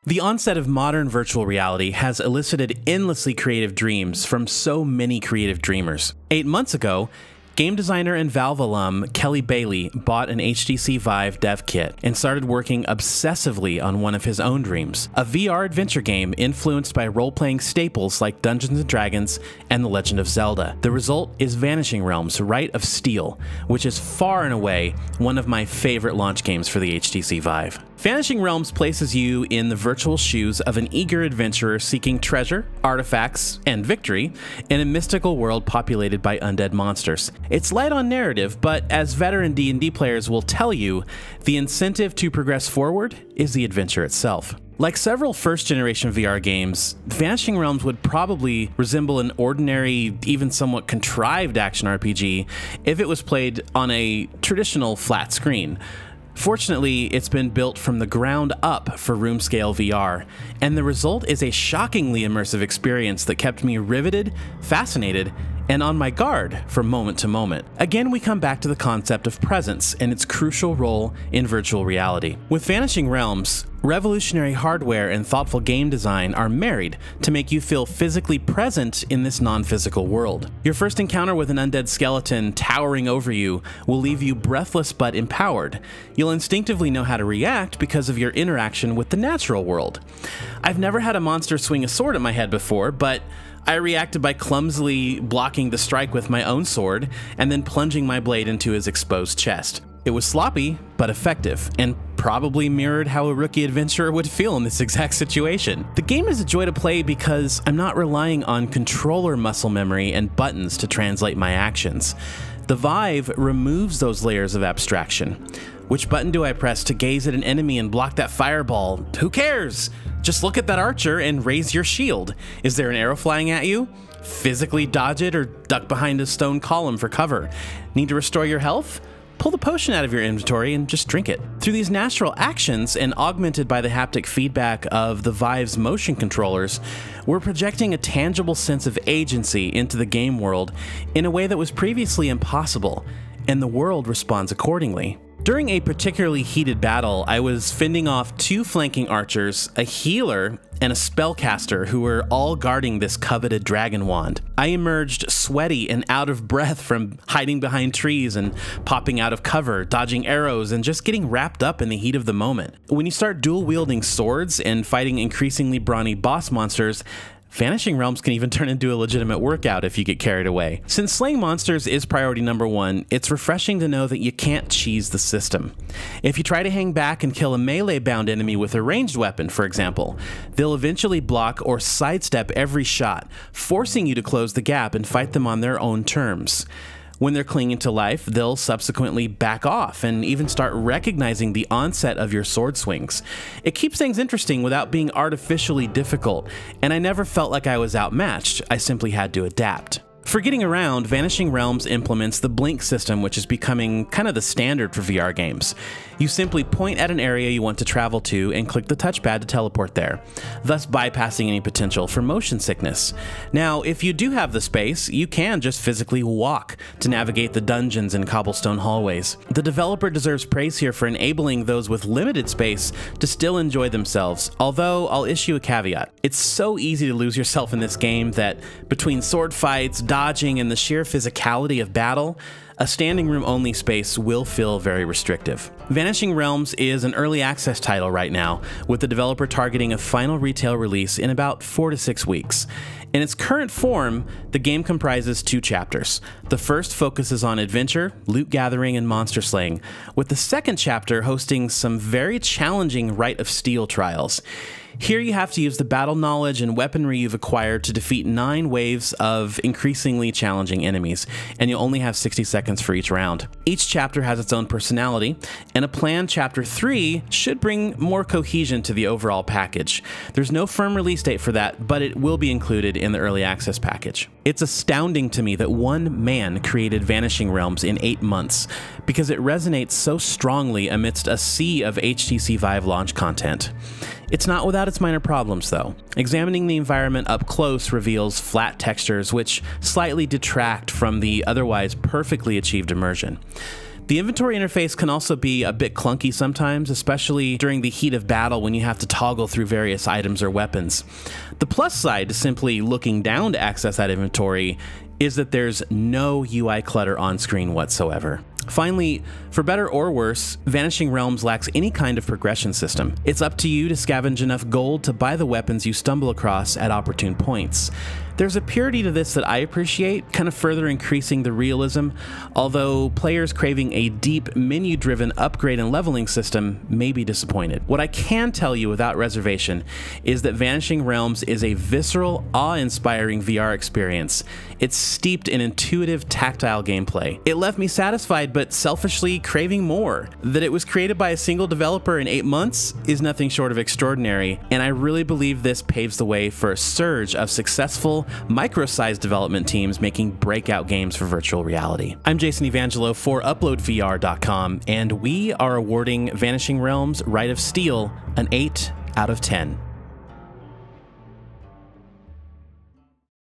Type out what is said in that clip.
The onset of modern virtual reality has elicited endlessly creative dreams from so many creative dreamers. 8 months ago, game designer and Valve alum Kelly Bailey bought an HTC Vive dev kit and started working obsessively on one of his own dreams, a VR adventure game influenced by role-playing staples like Dungeons & Dragons and The Legend of Zelda. The result is Vanishing Realms: Rite of Steel, which is far and away one of my favorite launch games for the HTC Vive. Vanishing Realms places you in the virtual shoes of an eager adventurer seeking treasure, artifacts, and victory in a mystical world populated by undead monsters. It's light on narrative, but as veteran D&D players will tell you, the incentive to progress forward is the adventure itself. Like several first-generation VR games, Vanishing Realms would probably resemble an ordinary, even somewhat contrived action RPG if it was played on a traditional flat screen. Fortunately, it's been built from the ground up for room-scale VR, and the result is a shockingly immersive experience that kept me riveted, fascinated, and on my guard from moment to moment. Again, we come back to the concept of presence and its crucial role in virtual reality. With Vanishing Realms, revolutionary hardware and thoughtful game design are married to make you feel physically present in this non-physical world. Your first encounter with an undead skeleton towering over you will leave you breathless but empowered. You'll instinctively know how to react because of your interaction with the natural world. I've never had a monster swing a sword at my head before, but I reacted by clumsily blocking the strike with my own sword and then plunging my blade into his exposed chest. It was sloppy, but effective, and probably mirrored how a rookie adventurer would feel in this exact situation. The game is a joy to play because I'm not relying on controller muscle memory and buttons to translate my actions. The Vive removes those layers of abstraction. Which button do I press to gaze at an enemy and block that fireball? Who cares? Just look at that archer and raise your shield. Is there an arrow flying at you? Physically dodge it or duck behind a stone column for cover. Need to restore your health? Pull the potion out of your inventory and just drink it. Through these natural actions and augmented by the haptic feedback of the Vive's motion controllers, we're projecting a tangible sense of agency into the game world in a way that was previously impossible, and the world responds accordingly. During a particularly heated battle, I was fending off 2 flanking archers, a healer, and a spellcaster who were all guarding this coveted dragon wand. I emerged sweaty and out of breath from hiding behind trees and popping out of cover, dodging arrows, and just getting wrapped up in the heat of the moment. When you start dual-wielding swords and fighting increasingly brawny boss monsters, Vanishing Realms can even turn into a legitimate workout if you get carried away. Since slaying monsters is priority number 1, it's refreshing to know that you can't cheese the system. If you try to hang back and kill a melee-bound enemy with a ranged weapon, for example, they'll eventually block or sidestep every shot, forcing you to close the gap and fight them on their own terms. When they're clinging to life, they'll subsequently back off and even start recognizing the onset of your sword swings. It keeps things interesting without being artificially difficult, and I never felt like I was outmatched. I simply had to adapt. For getting around, Vanishing Realms implements the blink system, which is becoming kind of the standard for VR games. You simply point at an area you want to travel to and click the touchpad to teleport there, thus bypassing any potential for motion sickness. Now, if you do have the space, you can just physically walk to navigate the dungeons and cobblestone hallways. The developer deserves praise here for enabling those with limited space to still enjoy themselves, although I'll issue a caveat. It's so easy to lose yourself in this game that between sword fights, dodging, and the sheer physicality of battle, a standing room only space will feel very restrictive. Vanishing Realms is an early access title right now, with the developer targeting a final retail release in about 4 to 6 weeks. In its current form, the game comprises 2 chapters. The first focuses on adventure, loot gathering, and monster slaying, with the second chapter hosting some very challenging Rite of Steel trials. Here you have to use the battle knowledge and weaponry you've acquired to defeat 9 waves of increasingly challenging enemies, and you'll only have 60 seconds for each round. Each chapter has its own personality, and a planned Chapter 3 should bring more cohesion to the overall package. There's no firm release date for that, but it will be included in the early access package. It's astounding to me that one man created Vanishing Realms in 8 months, because it resonates so strongly amidst a sea of HTC Vive launch content. It's not without its minor problems, though. Examining the environment up close reveals flat textures which slightly detract from the otherwise perfectly achieved immersion. The inventory interface can also be a bit clunky sometimes, especially during the heat of battle when you have to toggle through various items or weapons. The plus side to simply looking down to access that inventory is that there's no UI clutter on screen whatsoever. Finally, for better or worse, Vanishing Realms lacks any kind of progression system. It's up to you to scavenge enough gold to buy the weapons you stumble across at opportune points. There's a purity to this that I appreciate, kind of further increasing the realism, although players craving a deep menu-driven upgrade and leveling system may be disappointed. What I can tell you without reservation is that Vanishing Realms is a visceral, awe-inspiring VR experience. It's steeped in intuitive, tactile gameplay. It left me satisfied but selfishly craving more. That it was created by a single developer in 8 months is nothing short of extraordinary, and I really believe this paves the way for a surge of successful, micro-sized development teams making breakout games for virtual reality. I'm Jason Evangelo for UploadVR.com, and we are awarding Vanishing Realms Rite of Steel an 8 out of 10.